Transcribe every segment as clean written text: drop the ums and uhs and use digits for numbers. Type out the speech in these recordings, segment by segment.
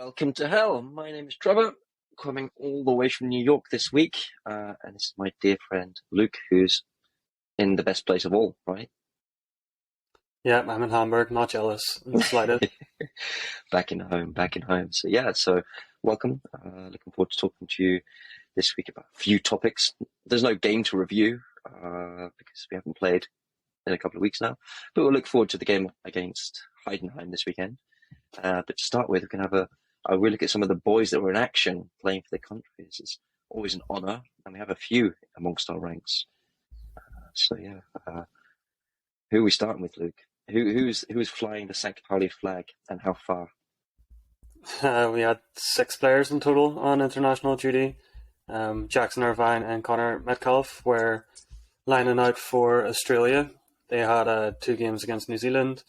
Welcome to hell. My name is Trevor, coming all the way from New York this week, and this is my dear friend Luke, who's in the best place of all, right? Yeah, I'm in Hamburg, not jealous in the slightest. Back in home. So welcome. Looking forward to talking to you this week about a few topics. There's no game to review because we haven't played in a couple of weeks now, but we'll look forward to the game against Heidenheim this weekend. But to start with, we can have a look at some of the boys that were in action playing for their countries. It's always an honour, and we have a few amongst our ranks. Who are we starting with, Luke? Who's flying the St. Pauli flag, and how far? We had 6 players in total on international duty. Jackson Irvine and Connor Metcalf were lining out for Australia. They had 2 games against New Zealand.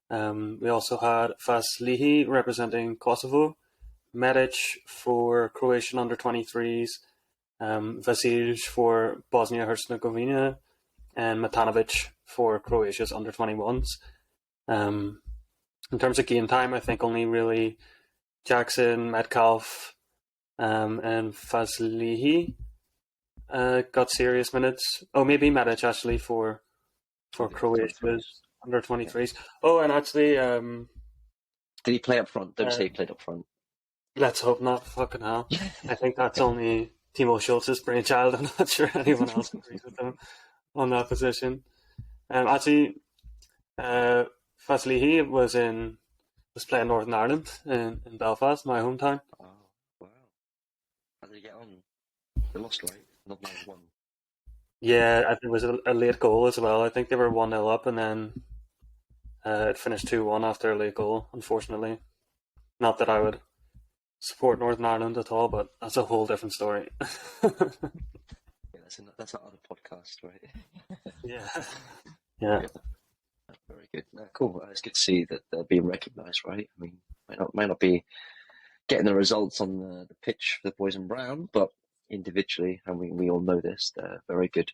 We also had Vaslihi representing Kosovo, Medic for Croatian under-23s, Vasilj for Bosnia-Herzegovina, and Matanovic for Croatia's under-21s. In terms of game time, I think only really Jackson, Metcalf, and Vaslihi got serious minutes. Oh, maybe Medic actually for Croatia's under-23s. Yeah. Oh, and actually... did he play up front? Don't say he played up front. Let's hope not. Fucking hell. I think that's only Timo Schultz's brainchild. I'm not sure anyone else agrees with him on that position. Actually, Vaslihi was playing Northern Ireland in Belfast, my hometown. Oh, wow. How did he get on? They lost, right? Not 9-1. Yeah, it was a late goal as well. I think they were 1-0 up, and then it finished 2-1 after a late goal, unfortunately. Not that I would support Northern Ireland at all, but that's a whole different story. Yeah, that's another podcast, right? Yeah. Very good. Cool. It's good to see that they're being recognised, right? I mean, might not be getting the results on the pitch for the boys in brown, but individually, and we all know this, they're a very good,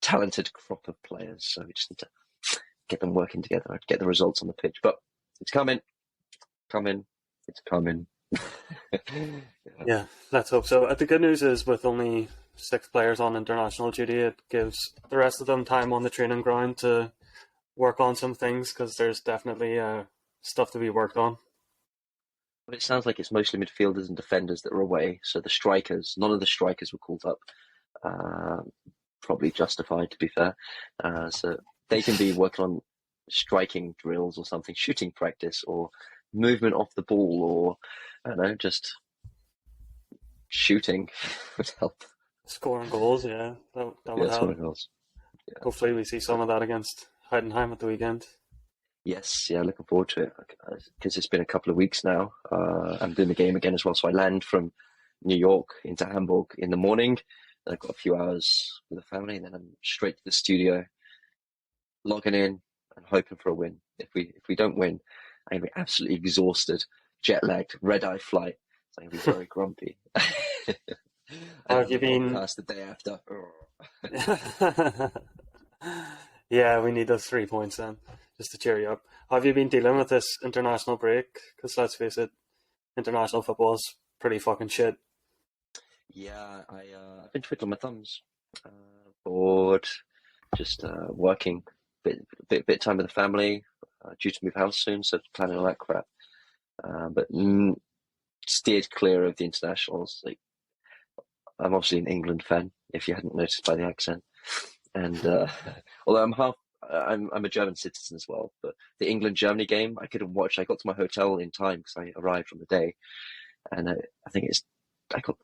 talented crop of players. So we just need to get them working together, get the results on the pitch. But it's coming. It's coming. Yeah, let's hope so. The good news is with only 6 players on international duty, it gives the rest of them time on the training ground to work on some things, because there's definitely stuff to be worked on. But it sounds like it's mostly midfielders and defenders that are away. So the strikers, none of the strikers were called up. Probably justified, to be fair. So they can be working on striking drills or something, shooting practice, or movement off the ball, or I don't know, just shooting would help. Scoring goals, yeah, that would help. Scoring goals. Yeah. Hopefully we see some of that against Heidenheim at the weekend. Yes, yeah, looking forward to it, because it's been a couple of weeks now. I'm doing the game again as well, so I land from New York into Hamburg in the morning. Then I've got a few hours with the family, and then I'm straight to the studio, logging in and hoping for a win. If we don't win, I'm going to be absolutely exhausted, jet-lagged, red-eye flight. So I'm going to be very grumpy. How have you been? Past the day after. Yeah, we need those 3 points then, just to cheer you up. How have you been dealing with this international break? Because let's face it, international football's pretty fucking shit. Yeah, I've been twiddling my thumbs. Bored, just working, bit time with the family. Due to move house soon, so planning all that crap. But steered clear of the internationals. Like, I'm obviously an England fan, if you hadn't noticed by the accent. And although I'm a German citizen as well, but the England-Germany game I couldn't watch. I got to my hotel in time because I arrived on the day, and I got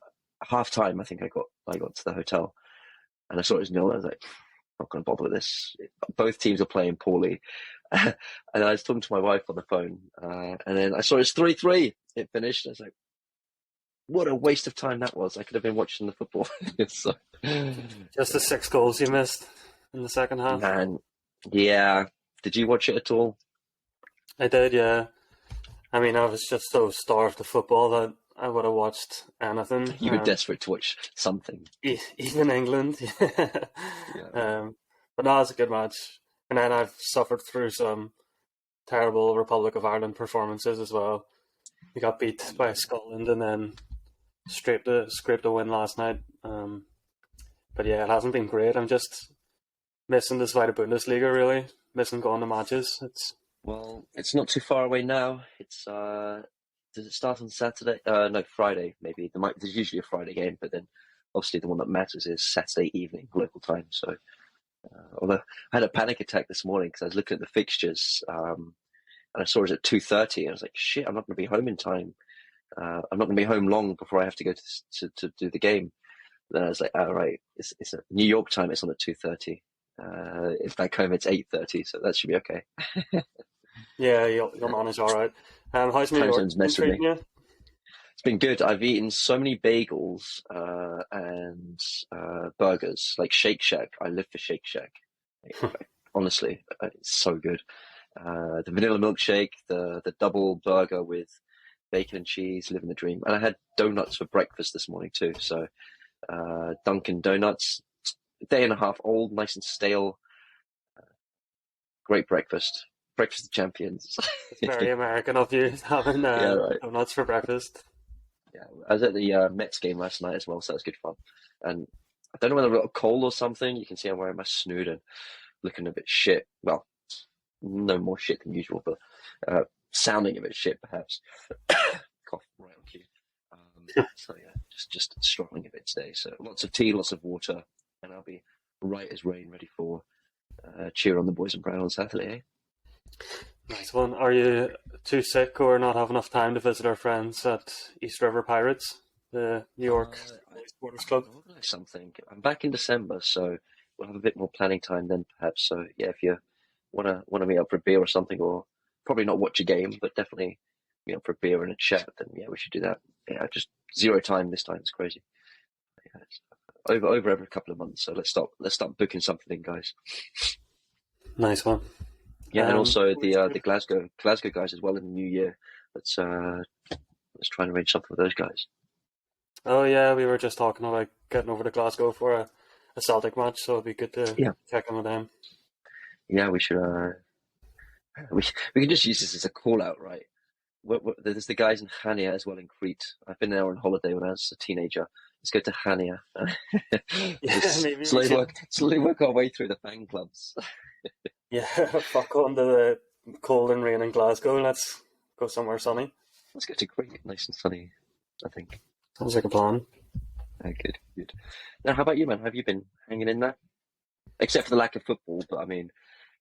half time. I think I got to the hotel, and I saw it was 0. I was like, not going to bother with this. Both teams are playing poorly. And I was talking to my wife on the phone, and then I saw it's 3-3. It finished. I was like, what a waste of time that was. I could have been watching the football. So, just the 6 goals you missed in the second half. Man, yeah. Did you watch it at all? I did, yeah. I mean, I was just so starved of football that I would have watched anything. You were desperate to watch something. Even England. Yeah. But no, it was a good match. And then I've suffered through some terrible Republic of Ireland performances as well. we got beat by Scotland and then scraped a win last night. But yeah, it hasn't been great. I'm just missing the Zweite Bundesliga, really. Missing going to matches. It's not too far away now. It's does it start on Saturday? No, Friday maybe. There's usually a Friday game, but then obviously the one that matters is Saturday evening local time. So, although I had a panic attack this morning because I was looking at the fixtures, and I saw it at 2:30. I was like, shit, I'm not going to be home in time. I'm not going to be home long before I have to go to do the game. Then I was like, oh, right, it's a New York time. It's on at 2:30. If back home it's 8:30, so that should be okay. Yeah, you'll manage all right. How's New York been treating you? It's been good. I've eaten so many bagels and burgers, like Shake Shack. I live for Shake Shack. Honestly, it's so good. The vanilla milkshake, the double burger with bacon and cheese, living the dream. And I had donuts for breakfast this morning too. So Dunkin' Donuts, a day and a half old, nice and stale. Great breakfast. Breakfast of champions. It's very American of you having donuts for breakfast. Yeah, I was at the Mets game last night as well, so that was good fun. And I don't know whether I've got a cold or something. You can see I'm wearing my snood and looking a bit shit. Well, no more shit than usual, but sounding a bit shit perhaps. Cough right on cue. So yeah, just struggling a bit today. So lots of tea, lots of water, and I'll be right as rain, ready for cheer on the boys and brown on Saturday. Eh? Nice one. Are you too sick or not have enough time to visit our friends at East River Pirates, the New York Supporters Club? I'll organise something. I'm back in December, so we'll have a bit more planning time then, perhaps. So yeah, if you wanna meet up for a beer or something, or probably not watch a game, but definitely meet up for a beer and a chat, then yeah, we should do that. Yeah, just zero time this time. It's crazy. Yeah, it's over every couple of months. So let's start booking something in, guys. Nice one. Yeah, and also the Glasgow guys as well in the new year. Let's try and arrange something with those guys. Oh yeah, we were just talking about getting over to Glasgow for a Celtic match, so it'd be good to check in with them. Yeah, we should. We can just use this as a call out, right? There's the guys in Chania as well in Crete. I've been there on holiday when I was a teenager. Let's go to Chania. Maybe slowly work our way through the fan clubs. Yeah, fuck on to the cold and rain in Glasgow. Let's go somewhere sunny. Let's go to Crete, nice and sunny, I think. Sounds like a plan. Good. Now, how about you, man? Have you been hanging in there? Except for the lack of football, but I mean,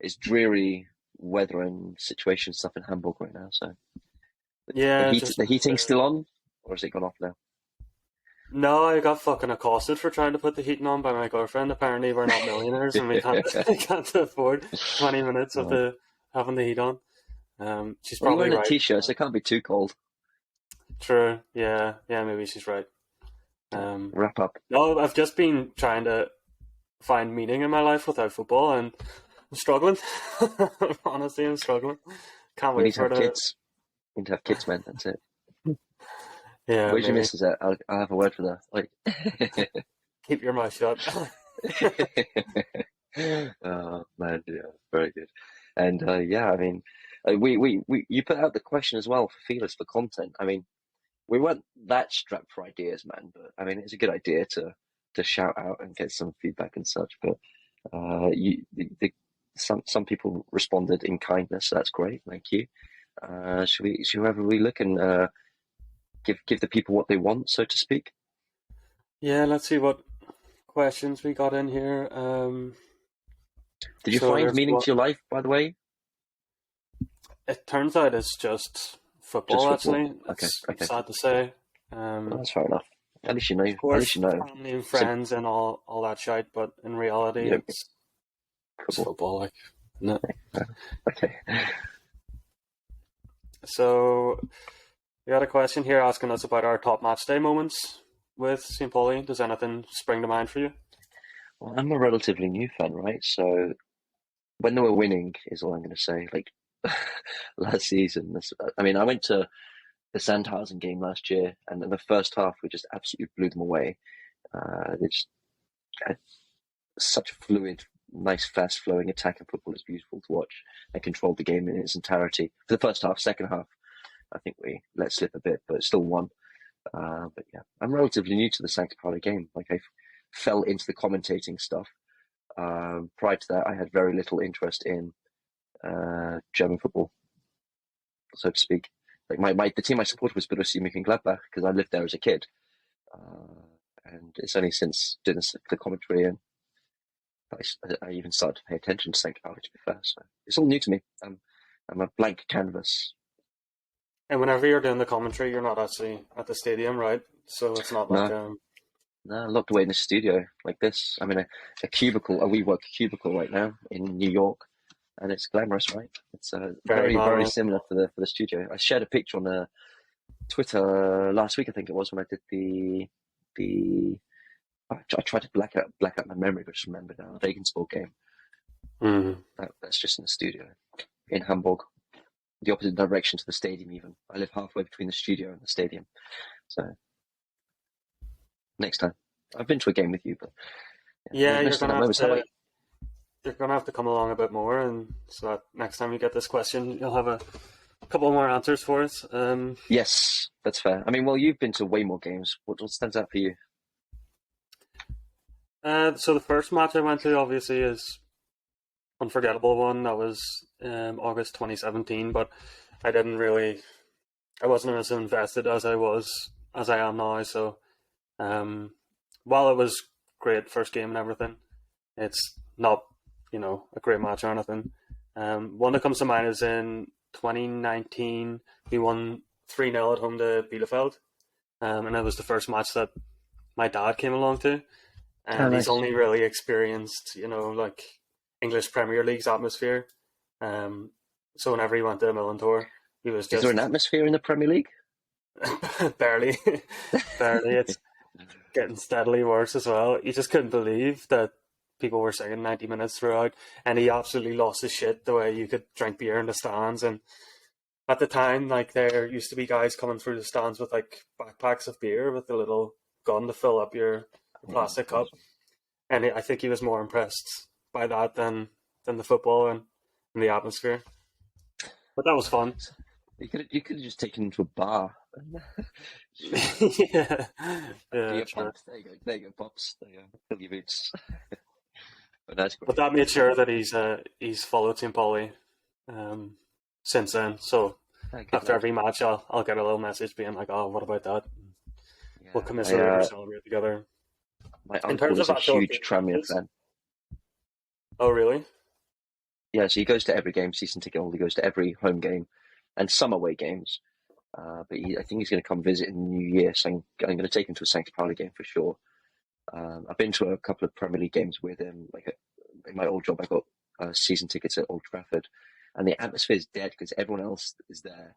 it's dreary weather and situation stuff in Hamburg right now, so... Yeah. The heating's still on? Or has it gone off now? No, I got fucking accosted for trying to put the heating on by my girlfriend. Apparently, we're not millionaires and we can't afford 20 minutes of having the heat on. She's probably wearing right. a t-shirt, so it can't be too cold. True. Yeah, maybe she's right. Wrap up. No, I've just been trying to find meaning in my life without football, and I'm struggling. Honestly, I'm struggling. Can't wait for kids. We need to have kids, man. That's it. Yeah. Where's your missus at? I'll have a word for that. Like, keep your mouth shut. Oh man, yeah, very good. And yeah, I mean, we you put out the question as well for feelers for content. I mean, we weren't that strapped for ideas, man, but I mean, it's a good idea to shout out and get some feedback and such. But some people responded in kindness, so that's great. Thank you. Should we have a look and give the people what they want, so to speak? Yeah, let's see what questions we got in here. Did you find meaning to your life, by the way? It turns out it's just football. Actually. Okay. It's sad to say. That's fair enough. At least you know. Of course, family and friends and all that shite, but in reality, it's football, like, isn't it? Okay. So, we got a question here asking us about our top match day moments with St. Pauli. Does anything spring to mind for you? Well, I'm a relatively new fan, right? So, when they were winning is all I'm going to say. Like, last season, I mean, I went to the Sandhausen game last year, and in the first half, we just absolutely blew them away. They just had such fluid, nice, fast-flowing attacking football. It's beautiful to watch. They controlled the game in its entirety for the first half. Second half, I think we let slip a bit, but still won. But yeah, I'm relatively new to the Sancta Pauli game. Like I fell into the commentating stuff. Prior to that, I had very little interest in German football, so to speak. Like the team I supported was Borussia Mönchengladbach because I lived there as a kid, and it's only since doing the commentary and I even started to pay attention to Sancta Pauli. To be fair, so it's all new to me. I'm a blank canvas. And whenever you're doing the commentary, you're not actually at the stadium, right? So it's not like No, locked away in a studio like this. I'm in a cubicle, a WeWork cubicle right now in New York, and it's glamorous, right? It's very similar to the studio. I shared a picture on Twitter last week, I think it was, when I did the. I tried to black out my memory, but just remember now. The Regensburg game. Mm-hmm. That's just in the studio in Hamburg, the opposite direction to the stadium. Even I live halfway between the studio and the stadium, so. Next time, I've been to a game with you, but yeah, you're gonna have to come along a bit more, and so that next time you get this question, you'll have a couple more answers for us. Yes, that's fair. I mean, well, you've been to way more games. What stands out for you? So the first match I went to, obviously, is unforgettable one. That was August 2017, but I wasn't as invested as I am now. So. While it was great first game and everything, it's not, a great match or anything. One that comes to mind is in 2019, we won 3-0 at home to Bielefeld. And it was the first match that my dad came along to. And nice. He's only really experienced, like English Premier League's atmosphere. So whenever he went to the Millerntor, he was just... Is there an atmosphere in the Premier League? Barely. It's getting steadily worse as well. You just couldn't believe that people were singing 90 minutes throughout, and he absolutely lost his shit the way you could drink beer in the stands. And at the time, like, there used to be guys coming through the stands with like backpacks of beer with a little gun to fill up your plastic cup, and I think he was more impressed by that than the football and the atmosphere. But that was fun. You could have just taken him to a bar. yeah, Sure. There you go, pops. There you go. Fill your boots. But that's great. But that made sure that he's followed St. Pauli since then. So after every match, I'll get a little message being like, "Oh, what about that? Yeah, we'll commiserate or celebrate together." My uncle is a huge Tranmere fan. Oh, really? Yeah, so he goes to every game, season ticket holder. He goes to every home game and some away games. But I think he's going to come visit in the new year, so I'm going to take him to a Sancta Pauli game for sure. I've been to a couple of Premier League games with him. In my old job, I got season tickets at Old Trafford, and the atmosphere is dead because everyone else is there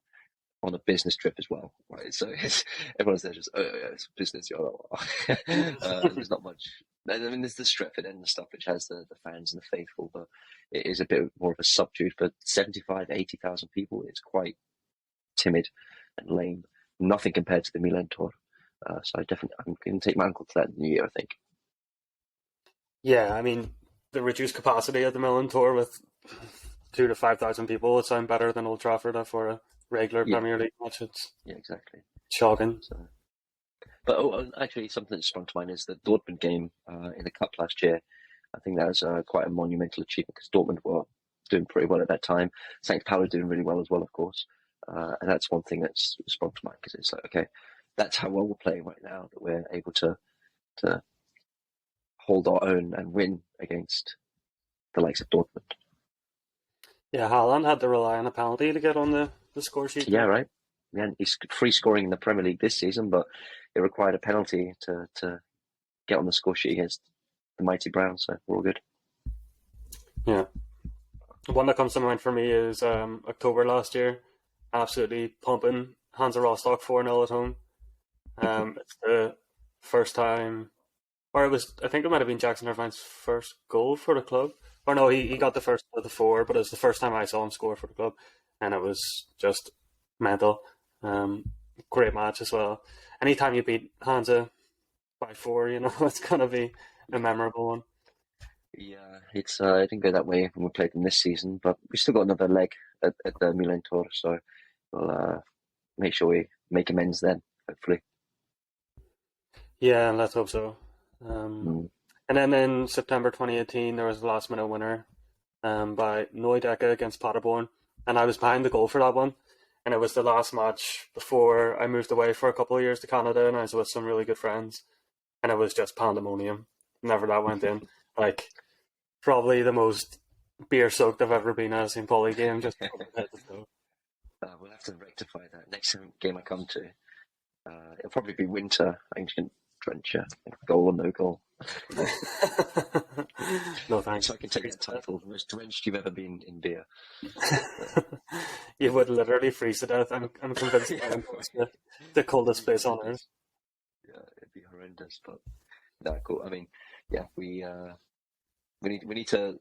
on a business trip as well, right? So everyone's there just, it's business. There's not much. I mean, there's the Stretford end and stuff, which has the fans and the faithful, but it is a bit more of a subdued. For 75,000-80,000 people, it's quite timid and lame. Nothing compared to the Millerntor. So I'm going to take my uncle to that in the new year, I think. Yeah, I mean, the reduced capacity at the Millerntor with 2,000 to 5,000 people would sound better than Old Trafford for a regular Premier League match. Yeah, exactly. Shocking. So. But actually, something that sprung to mind is the Dortmund game in the Cup last year. I think that was quite a monumental achievement because Dortmund were doing pretty well at that time. Sancta Pauli doing really well as well, of course. And that's one thing that's sprung to mind because it's like, okay, that's how well we're playing right now, that we're able to hold our own and win against the likes of Dortmund. Yeah, Haaland had to rely on a penalty to get on the score sheet. Yeah, right. Yeah, he's free scoring in the Premier League this season, but it required a penalty to get on the score sheet against the mighty Browns, so we're all good. Yeah. One that comes to mind for me is October last year. Absolutely pumping Hansa Rostock 4-0 at home. It's the first time, or I think it might have been Jackson Irvine's first goal for the club. Or no, he got the first of the 4, but it was the first time I saw him score for the club. And it was just mental. Great match as well. Anytime you beat Hansa by 4, it's going to be a memorable one. Yeah, it's it didn't go that way when we played them this season, but we still got another leg at the Millerntor, so we'll make sure we make amends then, hopefully. Yeah, let's hope so. And then in September 2018, there was the last minute winner by Noideka against Paderborn, and I was behind the goal for that one. And it was the last match before I moved away for a couple of years to Canada, and I was with some really good friends, and it was just pandemonium. Whenever that went in, like probably the most beer soaked I've ever been at a St. Pauli game. Just we'll have to rectify that next game I come to. It'll probably be winter. I'm just going to drench you, goal or no goal. No thanks. So I can take that title, the most drenched you've ever been in beer. You would literally freeze to death. I'm convinced the coldest place on earth. Yeah, it'd be horrendous, but no, cool. I mean, yeah, we need to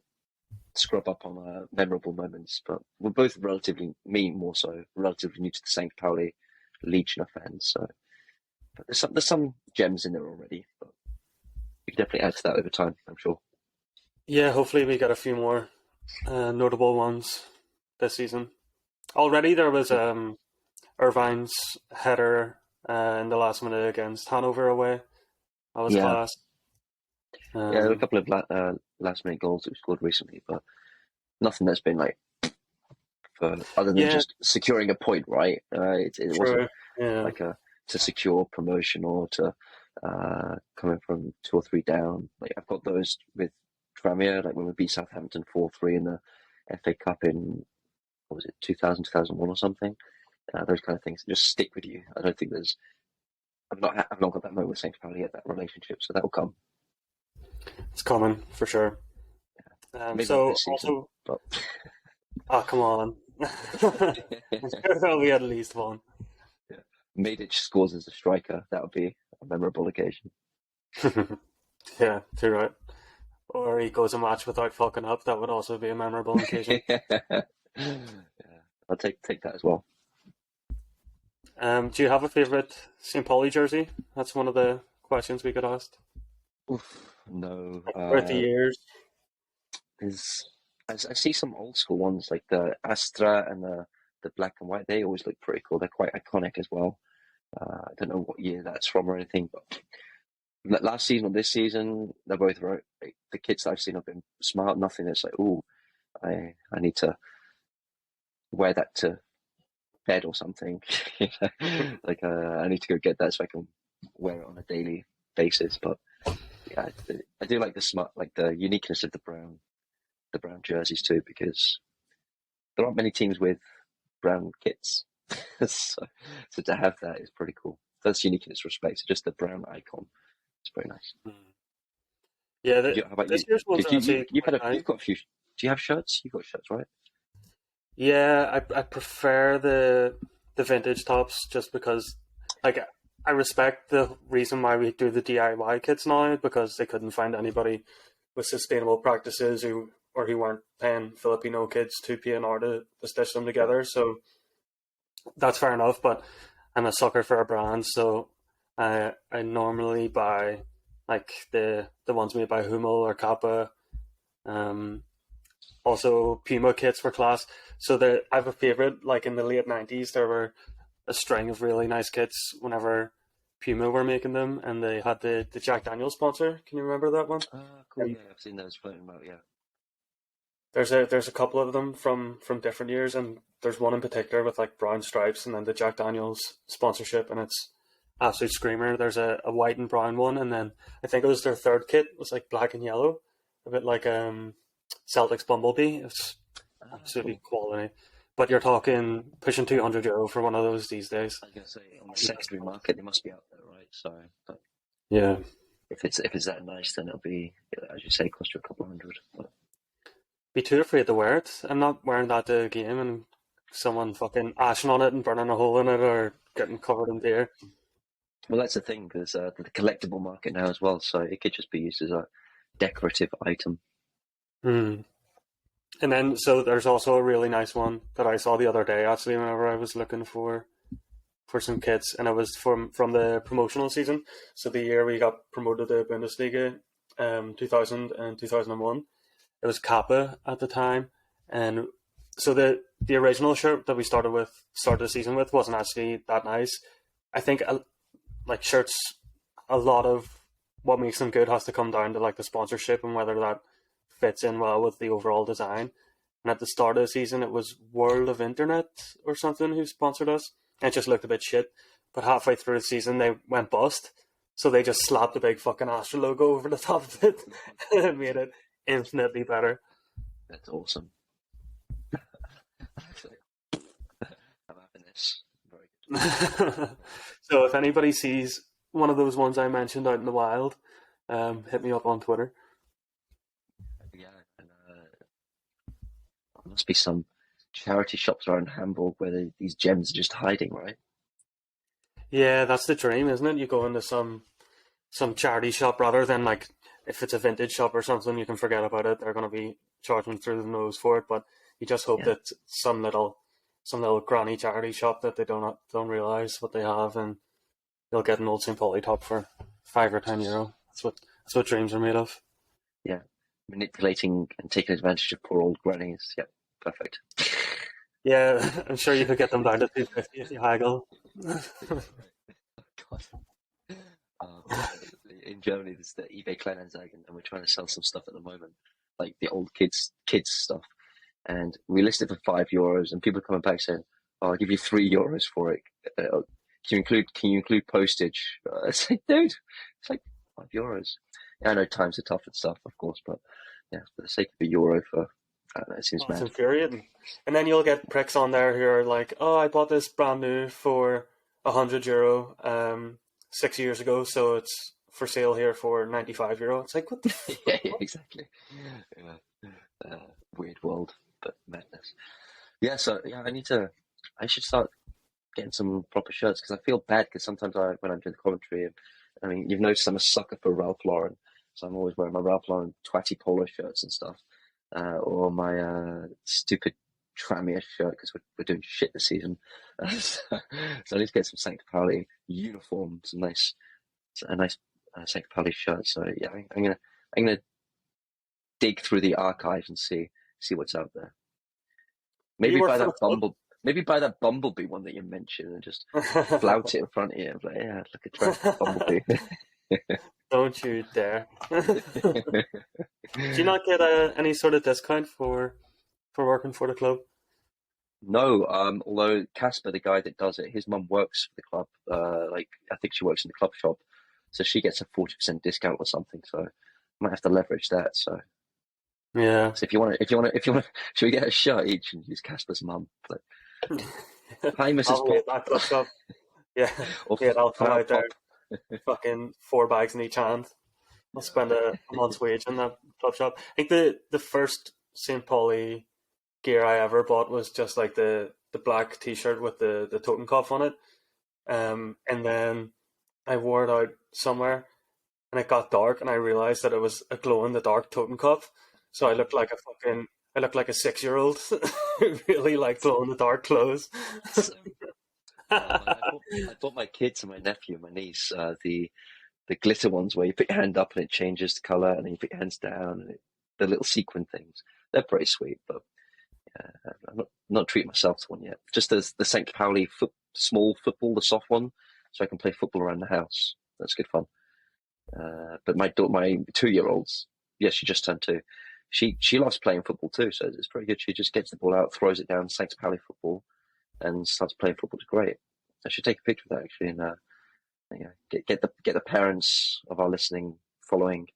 scrub up on memorable moments, but we're both relatively, me more so, relatively new to the St. Pauli Legion of fans, so but there's some gems in there already, but we can definitely add to that over time, I'm sure. Yeah, hopefully we get a few more notable ones this season. Already there was Irvine's header in the last minute against Hanover away. That was class. Yeah, there were a couple of last minute goals that we scored recently, but nothing that's been like other than just securing a point, right? It wasn't like to secure promotion or to coming from 2 or 3 down. Like I've got those with Tranmere, like when we beat Southampton 4-3 in the FA Cup in, what was it, 2000, 2001 or something. Those kind of things just stick with you. I don't think I've not got that moment with St. Pauli yet, that relationship, so that will come. It's coming for sure. Maybe so this season, also, but... oh come on, we had at least one. Yeah. Medic scores as a striker. That would be a memorable occasion. Yeah, too right. Or he goes a match without fucking up. That would also be a memorable occasion. Yeah, I'll take that as well. Do you have a favourite St. Pauli jersey? That's one of the questions we could ask. Oof, no. Throughout the years. I see some old school ones like the Astra and the black and white. They always look pretty cool. They're quite iconic as well. I don't know what year that's from or anything, but last season or this season, they're both right. The kits that I've seen have been smart. Nothing that's like, oh, I need to wear that to bed or something. Like I need to go get that so I can wear it on a daily basis. But yeah, I do like the smart, like the uniqueness of the brown jerseys too, because there aren't many teams with brown kits. so to have that is pretty cool. That's unique in its respect. Just the brown icon. It's very nice. Yeah. How about this you? year's one's You've got a few. Do you have shirts? You've got shirts, right? Yeah, I prefer the vintage tops just because, like, I respect the reason why we do the DIY kits now, because they couldn't find anybody with sustainable practices who weren't paying Filipino kids $2 to stitch them together. So that's fair enough, but I'm a sucker for a brand, so I normally buy like the ones made by Hummel or Kappa. Also Puma kits for class. So I have a favorite. Like in the late 90s, there were a string of really nice kits whenever Puma were making them, and they had the Jack Daniels sponsor. Can you remember that one? Cool. Yeah, I've seen those floating about. Yeah. There's a couple of them from different years, and there's one in particular with like brown stripes and then the Jack Daniels sponsorship, and it's absolute screamer. There's a white and brown one, and then I think it was their third kit was like black and yellow, a bit like Celtic's Bumblebee. It's absolutely quality. But you're talking pushing €200 for one of those these days. I was gonna say on the secondary market they must be out there, right? So, but yeah, if it's that nice, then it'll be, as you say, cost you a couple hundred. But... Be too afraid to wear it. I'm not wearing that to a game and someone fucking ashing on it and burning a hole in it or getting covered in beer. Well, that's the thing. There's the collectible market now as well, so it could just be used as a decorative item. And then, so there's also a really nice one that I saw the other day, actually, whenever I was looking for some kits, and it was from the promotional season. So the year we got promoted to Bundesliga, 2000 and 2001. It was Kappa at the time, and so the original shirt that we started the season with wasn't actually that nice. I think like shirts, a lot of what makes them good has to come down to like the sponsorship and whether that fits in well with the overall design. And at the start of the season, it was World of Internet or something who sponsored us. And it just looked a bit shit. But halfway through the season, they went bust. So they just slapped a big fucking Astra logo over the top of it. And it made it infinitely better. That's awesome. I'm having this. Very good. So if anybody sees one of those ones I mentioned out in the wild, hit me up on Twitter. Yeah, and there must be some charity shops around Hamburg where these gems are just hiding, right? Yeah, that's the dream, isn't it? You go into some charity shop rather than like if it's a vintage shop or something, you can forget about it. They're going to be charging through the nose for it, but you just hope that some little granny charity shop that they don't realize what they have, and they'll get an old St. Pauli top for €5 or €10. That's what dreams are made of. Yeah, manipulating and taking advantage of poor old grannies. Yeah, perfect. Yeah, I'm sure you could get them down to 250 if you haggle. God. In Germany, there's the eBay Kleinanzeigen, and we're trying to sell some stuff at the moment, like the old kids stuff. And we listed for €5, and people are coming back saying, "Oh, I'll give you €3 for it. Can you include postage?" It's like, dude, it's like €5. Yeah, I know times are tough and stuff, of course, but yeah, for the sake of €1 for, I don't know, it seems mad. It's infuriating. And then you'll get pricks on there who are like, "Oh, I bought this brand new for €100 6 years ago, so it's for sale here for €95." It's like, what the fuck? Yeah, exactly. Yeah. Weird world, but madness. Yeah, so yeah, I should start getting some proper shirts because I feel bad because sometimes when I'm doing the commentary, and I mean, you've noticed I'm a sucker for Ralph Lauren, so I'm always wearing my Ralph Lauren twatty polo shirts and stuff, or my stupid Tramier shirt because we're doing shit this season. So I need to get some St. Pauli uniforms, a nice St. Pauli shirt. So yeah, I'm gonna dig through the archives and see what's out there. Maybe buy that Bumblebee one that you mentioned and just flout it in front of you. Like, yeah, look at Trev, Bumblebee. Don't you dare. Do you not get any sort of discount for working for the club? No, although Casper, the guy that does it, his mum works for the club. Like I think she works in the club shop, so she gets a 40% discount or something. So I might have to leverage that. So yeah. So if you want to, should we get a shirt each and use Casper's mum? Like, hi, Mrs. Pop. Yeah, I'll come out there, Pop. fucking 4 bags in each hand. I'll spend a month's wage in that club shop. I think the first St. Pauli gear I ever bought was just like the black T-shirt with the Totenkopf on it, and then I wore it out somewhere, and it got dark, and I realized that it was a glow in the dark Totenkopf. So I looked like a 6-year-old, really like glow in the dark clothes. I bought my kids and my nephew and my niece the glitter ones where you put your hand up and it changes the color, and then you put your hands down, and the little sequin things. They're pretty sweet, but I'm not treating myself to one yet. Just as the St. Pauli small football, the soft one, so I can play football around the house. That's good fun. But my 2-year-old's, yeah, she just turned 2. She loves playing football too, so it's pretty good. She just gets the ball out, throws it down, St. Pauli football, and starts playing football. It's great. I should take a picture of that actually, and get the parents of our listening following,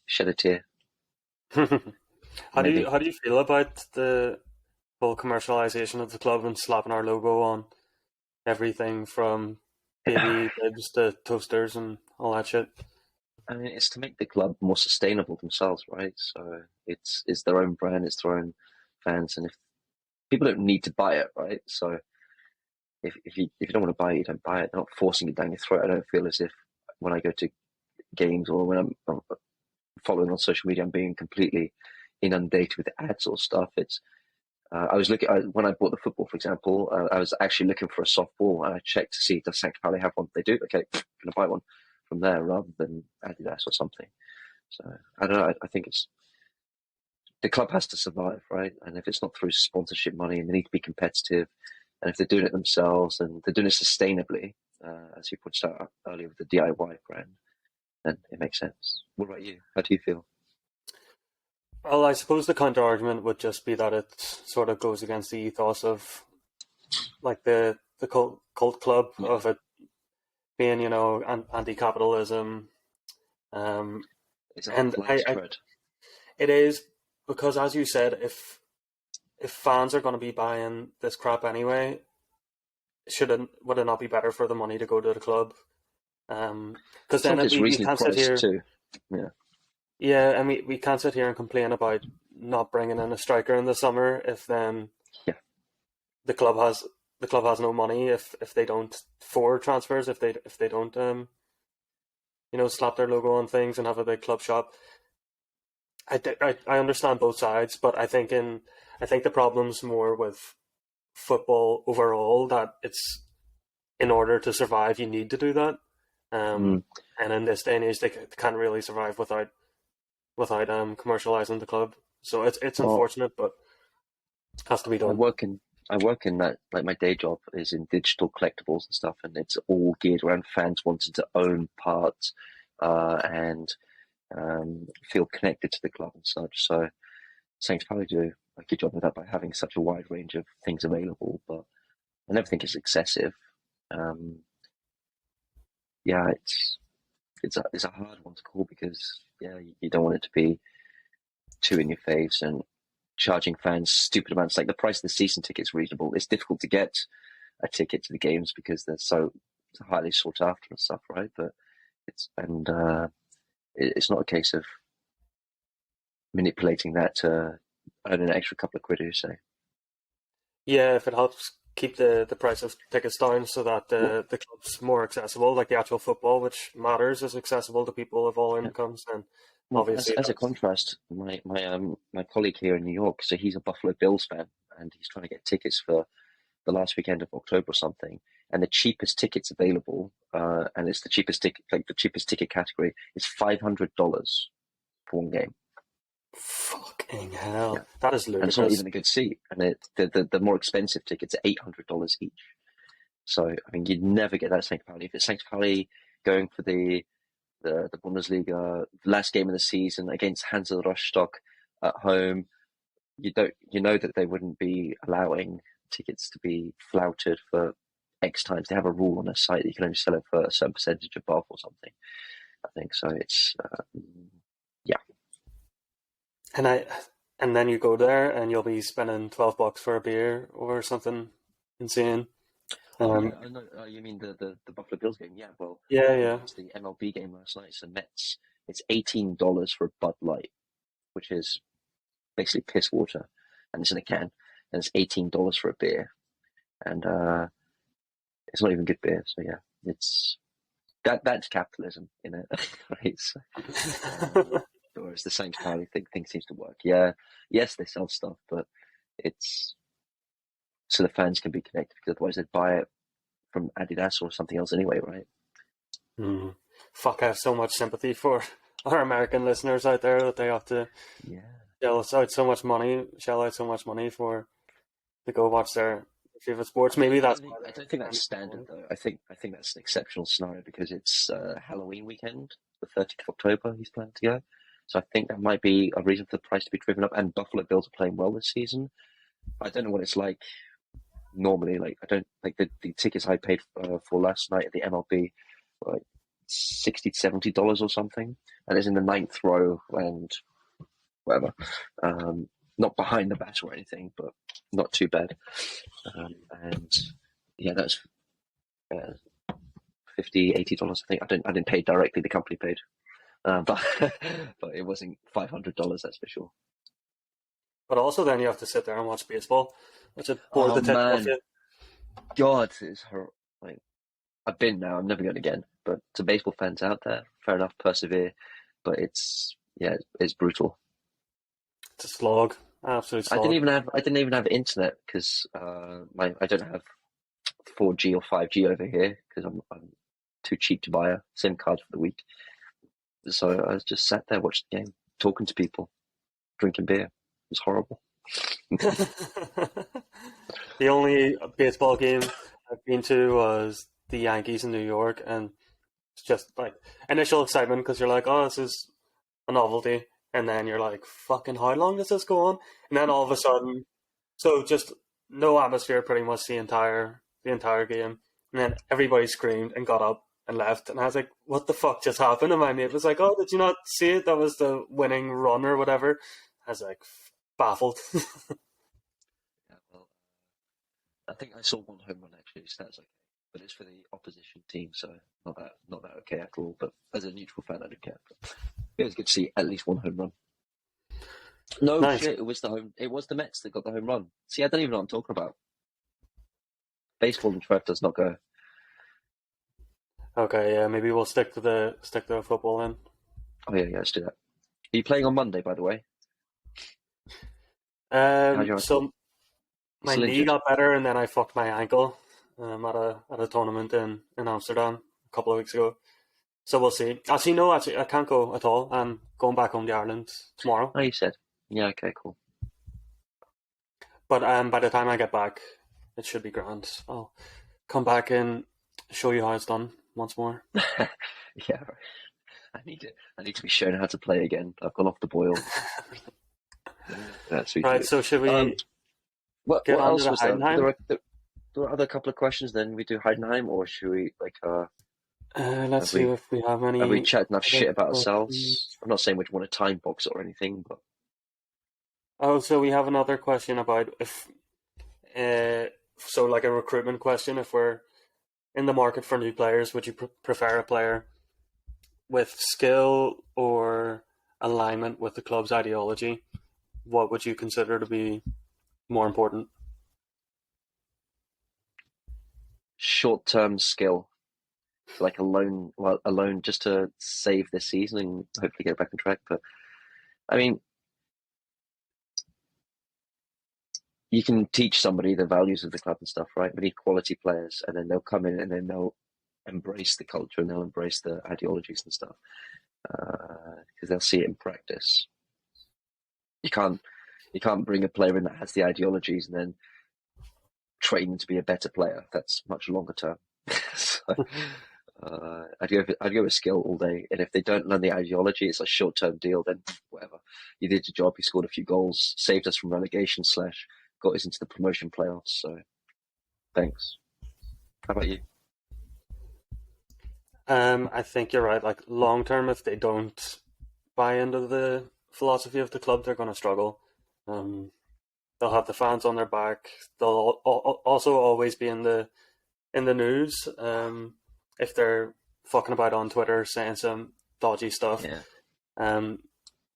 shed a tear. How do you feel about the whole commercialization of the club and slapping our logo on everything from baby bibs to toasters and all that shit? I mean, it's to make the club more sustainable themselves, right? So it's their own brand, it's their own fans, and if people don't need to buy it, right? So if you don't want to buy it, you don't buy it. They're not forcing it down your throat. I don't feel as if when I go to games or when I'm following on social media, I'm being completely inundated with ads or stuff. It's I was looking when I bought the football, for example. I was actually looking for a soft ball, and I checked to see does St. Pauli have one. They do. Okay, gonna buy one from there rather than Adidas or something. So I don't know. I think it's the club has to survive, right? And if it's not through sponsorship money, and they need to be competitive, and if they're doing it themselves and they're doing it sustainably, as you pointed out earlier with the DIY brand, then it makes sense. What about you? How do you feel? Well, I suppose the counter argument would just be that it sort of goes against the ethos of like the cult club of it being, anti-capitalism. It's a And last thread. it is because, as you said, if fans are going to be buying this crap anyway, would it not be better for the money to go to the club? Because then it's we reasonably can't sit here. too. Yeah, and we can't sit here and complain about not bringing in a striker in the summer if then the club has no money if they don't for transfers if they don't slap their logo on things and have a big club shop. I understand both sides, but I think the problem's more with football overall, that it's in order to survive you need to do that, and in this day and age they can't really survive without commercializing the club. So it's unfortunate, but it has to be done. I work in that, like my day job is in digital collectibles and stuff, and it's all geared around fans wanting to own parts and feel connected to the club and such. So Saints probably do a good job of that by having such a wide range of things available, but I never think it's excessive. It's a hard one to call because you don't want it to be too in your face and charging fans stupid amounts. Like the price of the season ticket's reasonable. It's difficult to get a ticket to the games because they're so highly sought after and stuff, right? But it's not a case of manipulating that to earn an extra couple of quid, you say. Yeah, if it helps keep the price of tickets down so that the club's more accessible, like the actual football, which matters, is accessible to people of all incomes, then obviously. As a contrast, my colleague here in New York, so he's a Buffalo Bills fan, and he's trying to get tickets for the last weekend of October or something. And the cheapest tickets available, and it's the cheapest ticket, like the cheapest ticket category, is $500 for one game. Fucking hell, that is ludicrous. And it's not even a good seat. And the more expensive tickets are $800 each. So I mean, you'd never get that St. Pauli. If it's St. Pauli going for the Bundesliga last game of the season against Hansa Rostock at home, you know that they wouldn't be allowing tickets to be flouted for X times. They have a rule on their site that you can only sell it for a certain percentage above or something, I think. So it's and then you go there and you'll be spending $12 for a beer or something insane. You mean the Buffalo Bills game? Yeah, well, yeah. It's the MLB game last night. So Mets, it's $18 for a Bud Light, which is basically piss water, and it's in a can, and it's $18 for a beer, and it's not even good beer. So yeah, it's that's capitalism in it, right? So, whereas the Saints Pauli thing seems to work. Yeah, yes, they sell stuff, but it's so the fans can be connected, because otherwise they'd buy it from Adidas or something else anyway, right? Fuck, I have so much sympathy for our American listeners out there that they have to shell out so much money for to go watch their favorite sports. Maybe I don't think that's standard though. I think that's an exceptional scenario because it's Halloween weekend, the 30th of October. He's planning to go, so I think that might be a reason for the price to be driven up. And Buffalo Bills are playing well this season. I don't know what it's like normally. Like I don't like the tickets I paid for last night at the MLB were like $60 to $70 or something, and it's in the ninth row and whatever. Not behind the bat or anything, but not too bad. And yeah, that's $50, $80. I think I didn't pay directly. The company paid, but it wasn't $500. That's for sure. But also, then you have to sit there and watch baseball, which would bore the tits off you. God, it's like I've been now. I'm never going again. But to baseball fans out there, fair enough, persevere. But it's brutal. It's a slog, absolute slog. I didn't even have internet because I don't have 4G or 5G over here because I'm too cheap to buy a SIM card for the week. So I was just sat there watching the game, talking to people, drinking beer. was horrible. The only baseball game I've been to was the Yankees in New York, and it's just like initial excitement because you're like, oh, this is a novelty, and then you're like, fucking, how long does this go on? And then all of a sudden, so just no atmosphere pretty much the entire game, and then everybody screamed and got up and left, and I was like, what the fuck just happened? And my mate was like, oh, did you not see it? That was the winning run or whatever. I was like, baffled. Yeah, well, I think I saw one home run actually, so that's okay. But it's for the opposition team, so not that okay at all. But as a neutral fan, I don't care. But it was good to see at least one home run. No Nice. shit, it was the Mets that got the home run. See, I don't even know what I'm talking about. Baseball and Trev does not go. Okay, yeah, maybe we'll stick to the football then. Oh yeah, let's do that. Are you playing on Monday, by the way? How's your So ankle? my Still knee injured? got better, and then I fucked my ankle at a tournament in Amsterdam a couple of weeks ago. So we'll see. Actually, no, I can't go at all. I'm going back home to Ireland tomorrow. Oh, you said. Yeah, okay, cool. But by the time I get back, it should be grand. I'll come back and show you how it's done once more. Yeah, I need to be shown how to play again. I've gone off the boil. That's sweet. Right, so should we What get on to else the was there? Heidenheim? There were other couple of questions. Then we do Heidenheim, or should we Let's have see we if we have any have we chatted enough other shit about questions. ourselves? I'm not saying we want to time box it or anything, but Oh, so we have another question about if, so like a recruitment question. If we're in the market for new players, would you prefer a player with skill or alignment with the club's ideology? What would you consider to be more important? short-term skill, like a loan just to save this season and hopefully get back on track. But I mean, you can teach somebody the values of the club and stuff, right? We need quality players, and then they'll come in and then they'll embrace the culture and they'll embrace the ideologies and stuff because they'll see it in practice. You can't bring a player in that has the ideologies and then train them to be a better player. That's much longer term. So, I'd go with skill all day, and if they don't learn the ideology, it's a short term deal. Then whatever, you did your job. You scored a few goals, saved us from relegation / got us into the promotion playoffs. So thanks. How about you? I think you're right. Like long term, if they don't buy into the philosophy of the club, they're going to struggle. They'll have the fans on their back. They'll also always be in the news. If they're fucking about on Twitter saying some dodgy stuff, Yeah.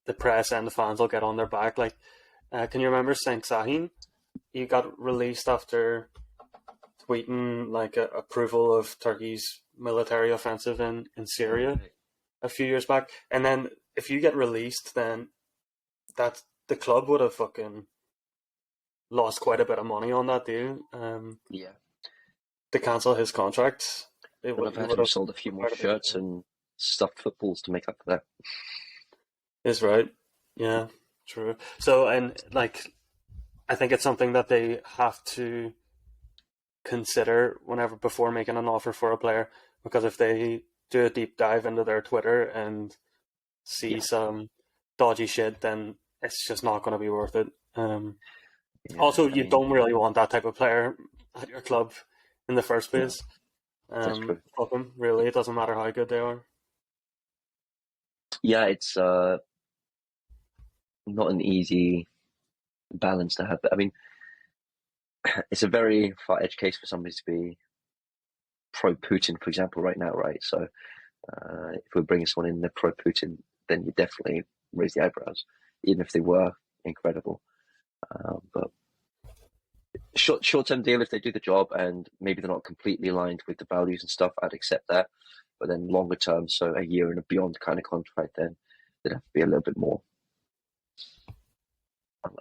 the press and the fans will get on their back. Like, can you remember Saint Sahin? He got released after tweeting like approval of Turkey's military offensive in Syria a few years back. And then if you get released, then that the club would have fucking lost quite a bit of money on that deal. Yeah. To cancel his contract, But I've had him sold a few more shirts and stuffed footballs to make up for that. Is right. Yeah, true. So, and like, I think it's something that they have to consider before making an offer for a player, because if they do a deep dive into their Twitter and see some dodgy shit, then it's just not going to be worth it. Also, you don't really want that type of player at your club in the first place. That's true. Fuck them, really. It doesn't matter how good they are. Yeah, it's not an easy balance to have. But I mean, it's a very far-edged case for somebody to be pro-Putin, for example, right now, right? So if we're bringing someone in, they're pro-Putin, then you definitely raise the eyebrows, even if they were incredible. But short-term deal, if they do the job and maybe they're not completely aligned with the values and stuff, I'd accept that. But then longer term, so a year and a beyond kind of contract, then there'd have to be a little bit more.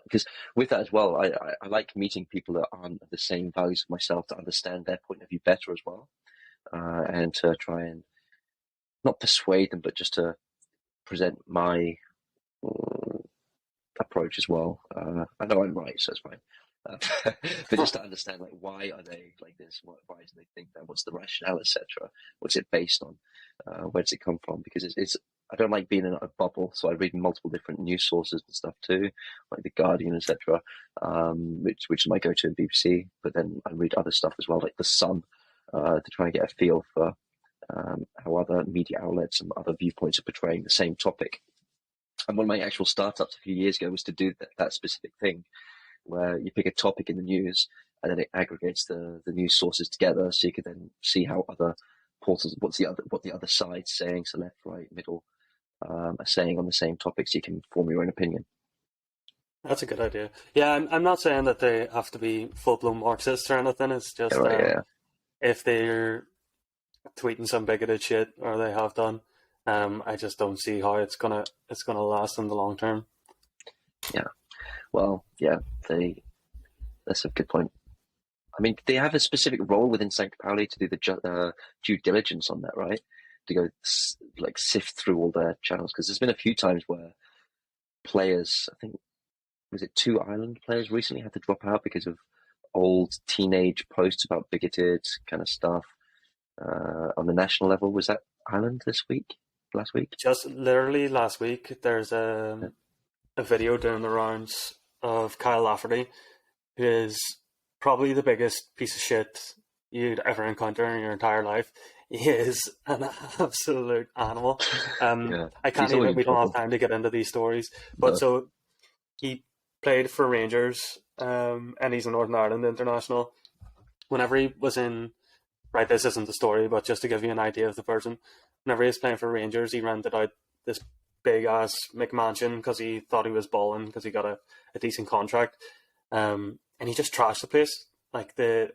Because with that as well, I like meeting people that aren't the same values as myself, to understand their point of view better as well, and to try and not persuade them, but just to present my approach as well. I know I'm right, so it's fine. But just to understand, like, why are they like this? Why do they think that? What's the rationale, etc.? What's it based on? Where does it come from? Because it's I don't like being in a bubble, so I read multiple different news sources and stuff too, like the Guardian, etc., which is my go-to in BBC. But then I read other stuff as well, like the Sun, to try and get a feel for how other media outlets and other viewpoints are portraying the same topic. And one of my actual startups a few years ago was to do that specific thing, where you pick a topic in the news and then it aggregates the news sources together, so you can then see how other portals, what the other side's saying, so left, right, middle, are saying on the same topic, so you can form your own opinion. That's a good idea. Yeah, I'm not saying that they have to be full-blown Marxists or anything. It's just if they're tweeting some bigoted shit, or they have done, I just don't see how it's gonna last in the long term. Yeah. Well, yeah, that's a good point. I mean, they have a specific role within St. Pauli to do the due diligence on that, right? To go like sift through all their channels, because there's been a few times where players, I think, was it 2 Ireland players recently had to drop out because of old teenage posts about bigoted kind of stuff on the national level. Was that Ireland last week? Just literally last week, there's a video doing the rounds of Kyle Lafferty, who is probably the biggest piece of shit you'd ever encounter in your entire life. He is an absolute animal. I can't even, we don't have time to get into these stories. But so he played for Rangers, and he's a Northern Ireland international. Whenever he was in, right, this isn't the story, but just to give you an idea of the person, whenever he was playing for Rangers, he rented out this big ass McMansion because he thought he was balling because he got a decent contract, and he just trashed the place. Like the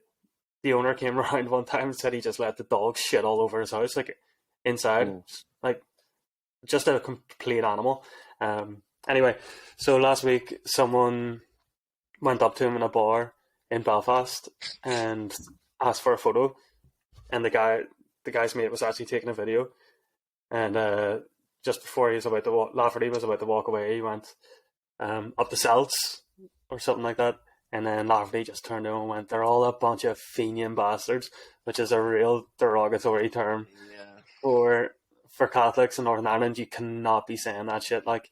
owner came around one time and said he just let the dog shit all over his house, like inside, like just a complete animal. Anyway, so last week someone went up to him in a bar in Belfast and asked for a photo, and the guy's mate was actually taking a video, and just before he was about to Lafferty was about to walk away, he went up the Celts or something like that, and then Lafferty just turned to him and went, "They're all a bunch of Fenian bastards," which is a real derogatory term for Catholics in Northern Ireland. You cannot be saying that shit, like,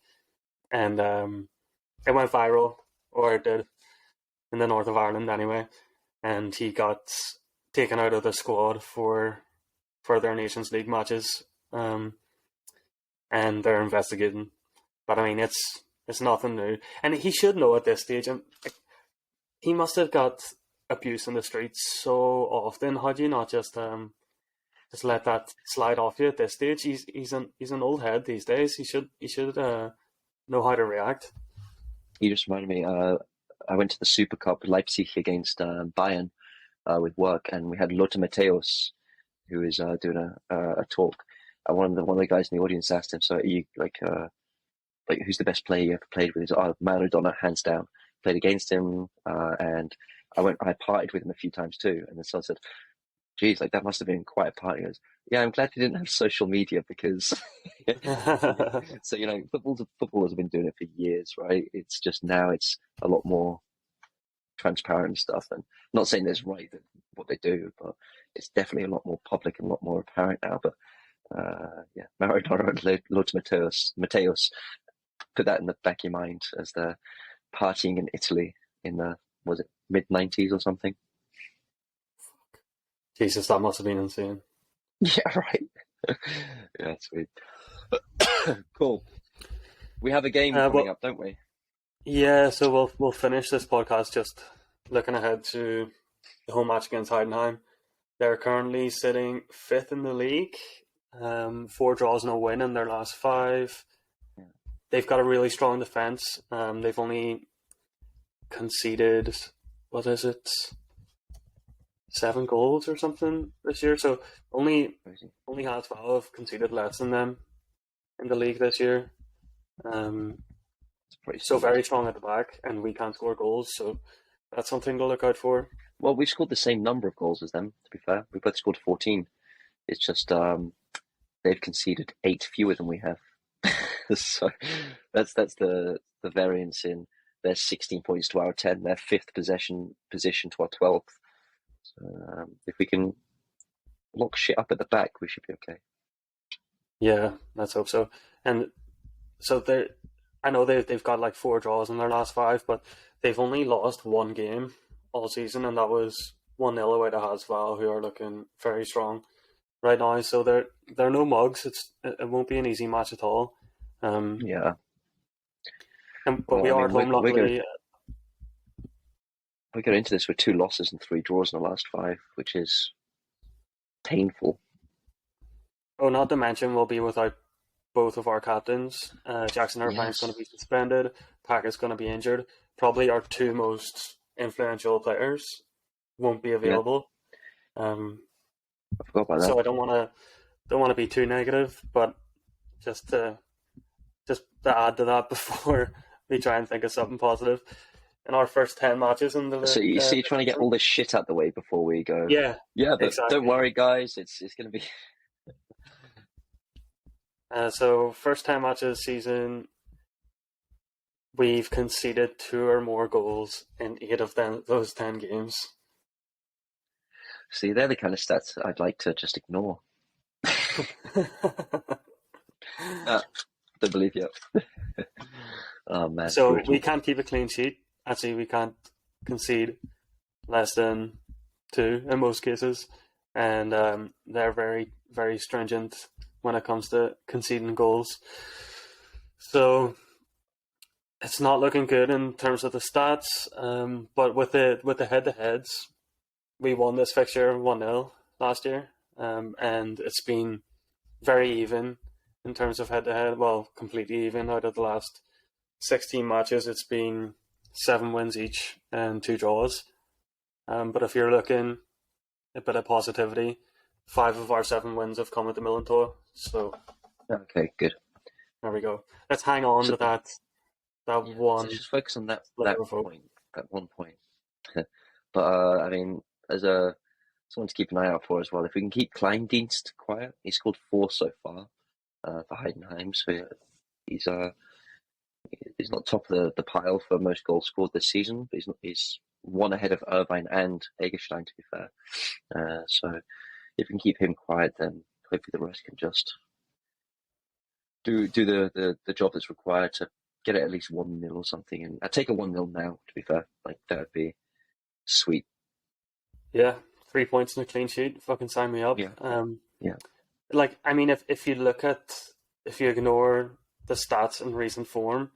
and it went viral, or it did, in the north of Ireland anyway, and he got taken out of the squad for their Nations League matches, and they're investigating. But I mean, it's nothing new, and he should know at this stage. And he must have got abuse in the streets so often. How do you not just let that slide off you at this stage? He's an old head these days. He should know how to react. You just reminded me. I went to the Super Cup Leipzig against Bayern with work, and we had Lothar Matthäus, who is doing a talk. One of the guys in the audience asked him, "So, are you like who's the best player you ever played with?" He's like, Maradona, hands down. Played against him, and I partied with him a few times too. And then someone said, "Geez, like that must have been quite a party." He goes, "Yeah, I'm glad you didn't have social media because." So footballers have been doing it for years, right? It's just now it's a lot more transparent and stuff. And I'm not saying there's right that what they do, but it's definitely a lot more public and a lot more apparent now. But Maradona and Lothar Matthäus, put that in the back of your mind as they're partying in Italy in the, was it mid-90s or something? Jesus, that must have been insane. Yeah, right. Yeah, sweet. Cool. We have a game coming up, don't we? Yeah, so we'll finish this podcast just looking ahead to the home match against Heidenheim. They're currently sitting 5th in the league, 4 draws, no win in their last 5. Yeah. They've got a really strong defence. They've only conceded, 7 goals or something this year. So only has 12 conceded less than them in the league this year. So very strong at the back, and we can't score goals, so that's something to look out for. Well, we've scored the same number of goals as them, to be fair. We both scored 14. It's just they've conceded 8 fewer than we have. So that's the the variance in their 16 points to our 10, their fifth position to our 12th. So, if we can lock shit up at the back, we should be okay. Yeah, let's hope so. And so I know they've got like 4 draws in their last 5, but they've only lost 1 game all season, and that was 1-0 away to Hasval, who are looking very strong right now. So they're no mugs. It won't be an easy match at all. Yeah. But we are at home, luckily. We got into this with 2 losses and 3 draws in the last 5, which is painful. Oh, not to mention we'll be without both of our captains. Jackson Irvine's going to be suspended. Packett's going to be injured. Probably our 2 most influential players won't be available. I forgot about that. So I don't want to be too negative, but just to add to that before we try and think of something positive. In our first 10 matches in the so you're trying to get all this shit out the way before we go. Yeah, but exactly. Don't worry, guys. It's going to be. So first 10 matches season, we've conceded 2 or more goals in 8 of those 10 games. See, they're the kind of stats I'd like to just ignore. Don't believe you. Oh man! So brutal. we can't keep a clean sheet. Actually, we can't concede less than 2 in most cases, and they're very, very stringent when it comes to conceding goals. So it's not looking good in terms of the stats. But with the head-to-heads, we won this fixture 1-0 last year, and it's been very even in terms of head-to-head. Well, completely even. Out of the last 16 matches, it's been 7 wins each and 2 draws. But if you're looking a bit of positivity, 5 of our 7 wins have come at the Millerntor. So okay, good. There we go. Let's hang on to that one. So just focus on that point. That 1 point. But I mean, as someone to keep an eye out for as well. If we can keep Kleindienst quiet, he's scored 4 so far for Heidenheim. So he's not top of the pile for most goals scored this season, but he's 1 ahead of Irvine and Egerstein, to be fair. So if we can keep him quiet, then hopefully the rest can just do the job that's required to get it at least 1-0 or something. And I'd take a 1-0 now, to be fair. Like, that would be sweet. Yeah, 3 points in a clean sheet. Fucking sign me up. Yeah. Like, I mean, if you ignore the stats in recent form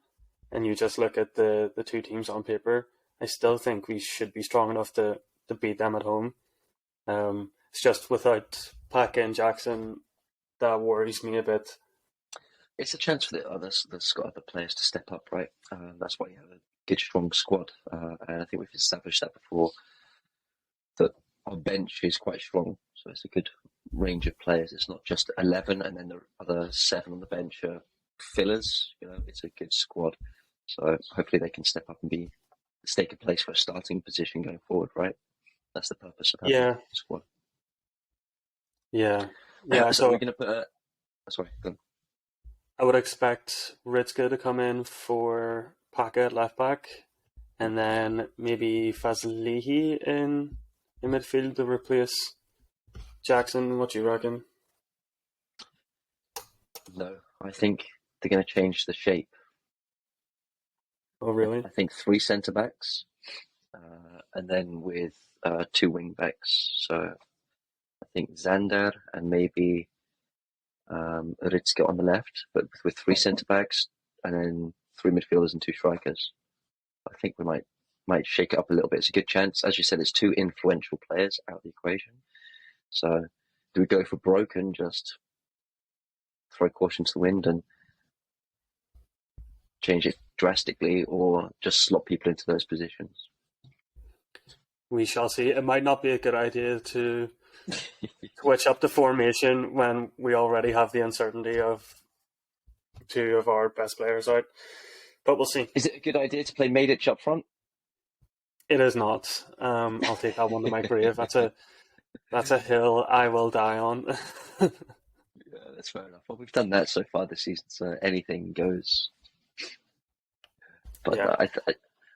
and you just look at the 2 teams on paper, I still think we should be strong enough to beat them at home. It's just without Paquet and Jackson, that worries me a bit. It's a chance for the other players to step up, right? That's why you have a good, strong squad. And I think we've established that before, that our bench is quite strong. So it's a good range of players. It's not just 11 and then the other 7 on the bench are fillers. It's a good squad. So hopefully they can step up and stake a place for a starting position going forward, right? That's the purpose of having the squad. Yeah. So we're going to put sorry, go on. I would expect Ritzke to come in for Paquet at left back, and then maybe Fazlihi in midfield to replace Jackson. What do you reckon? No, I think they're going to change the shape. Oh, really? I think 3 centre backs, and then with 2 wing backs. So I think Zander and maybe Ritzke on the left, but with 3 centre backs and then 3 midfielders and 2 strikers. I think we might shake it up a little bit. It's a good chance. As you said, there's 2 influential players out of the equation. So do we go for broken, just throw caution to the wind and change it drastically, or just slot people into those positions? We shall see. It might not be a good idea to switch up the formation when we already have the uncertainty of 2 of our best players out. But we'll see. Is it a good idea to play Medic up front? It is not. I'll take that one to my grave. That's a hill I will die on. Yeah, that's fair enough. Well, we've done that so far this season, so anything goes. But Yeah.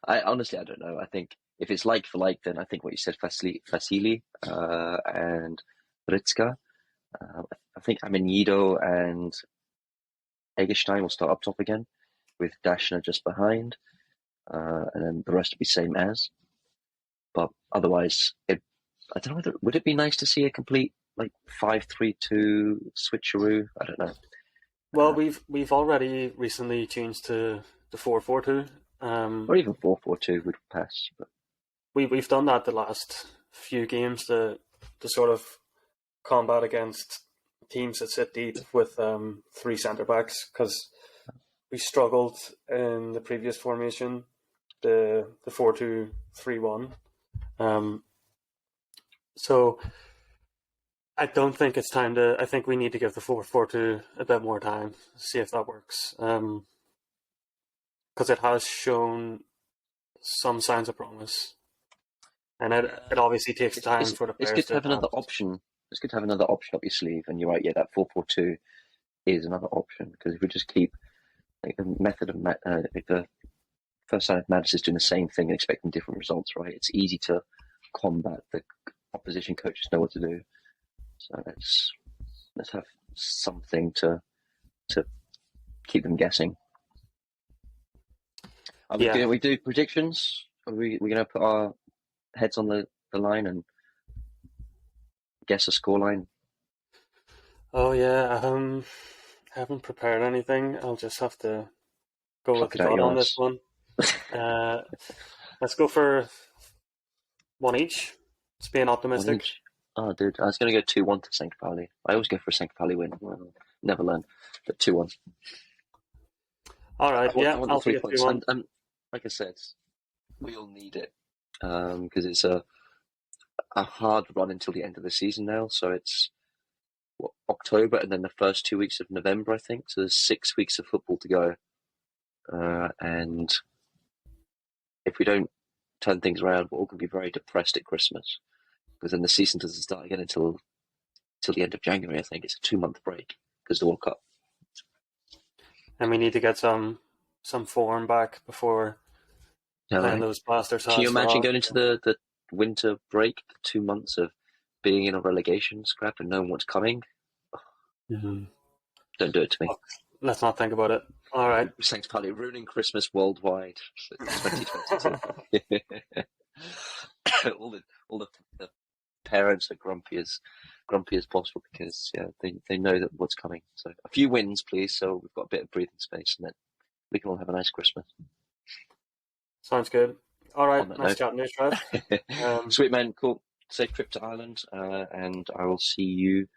I honestly, I don't know. I think if it's like for like, then I think what you said, Fasili and Ritzka. I think Amenido and Eggestein will start up top again, with Dashner just behind, and then the rest will be same as. But otherwise, I don't know whether would it be nice to see a complete like 5-3-2 switcheroo. I don't know. Well, we've already recently changed to the 4-4-2. Or even 4-4-2 would pass. But We've done that the last few games to sort of combat against teams that sit deep with three centre backs, because we struggled in the previous formation, the 4-2-3-1. So I don't think it's time to. I think we need to give the 4-4-2 a bit more time, see if that works. Because it has shown some signs of promise, and it obviously takes time for the players it's good to have adapt. another option. It's good to have another option up your sleeve. And you're right, yeah, that 4-4-2 is another option, because if we just keep like the method of like the first side of Madness is doing the same thing and expecting different results, right? It's easy to combat. The opposition coaches know what to do. So let's have something to keep them guessing. Are we do predictions? Are we going to put our heads on the line and guess a scoreline? Oh yeah, I haven't prepared anything. I'll just have to go with the gut on this one. Let's go for one each. It's being optimistic. Oh, dude, I was going to go 2-1 to St. Pauli. I always go for a St. Pauli win. Well, never learn, but 2-1. All right, I want the 3 points. 2-1. And like I said, we all need it because it's a hard run until the end of the season now. So it's October and then the first 2 weeks of November, I think. So there's 6 weeks of football to go. And if we don't turn things around, we're all going to be very depressed at Christmas, because then the season doesn't start again until the end of January. I think it's a 2-month break because of the World Cup. And we need to get some form back before playing those bastards. Can you imagine going into the winter break, 2 months of being in a relegation scrap and knowing what's coming? Mm-hmm. Don't do it to me. Let's not think about it. All right. St. Pauli ruining Christmas worldwide. 2022. all the parents are grumpy as possible, because they know that what's coming. So a few wins, please, so we've got a bit of breathing space, and then we can all have a nice Christmas. Sounds good. All right, nice chatting to you, Trev. Sweet, man. Cool. Safe trip to Ireland, and I will see you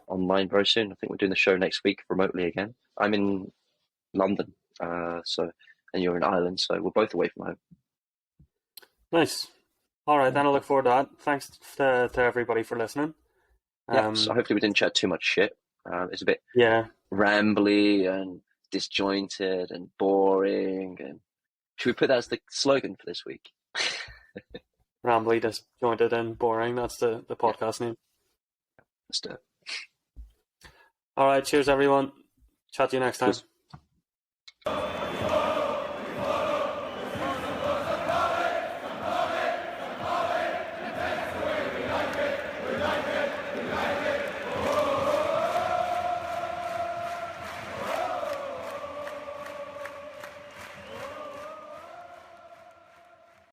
online very soon. I think we're doing the show next week remotely again. I'm in London, and you're in Ireland, so we're both away from home. Nice. All right, then I look forward to that. Thanks to everybody for listening. So hopefully we didn't chat too much shit. It's a bit rambly and disjointed and boring. And should we put that as the slogan for this week? Rambly, disjointed, and boring. That's the podcast name. Let's do it. All right, cheers, everyone. Chat to you next time. Cheers.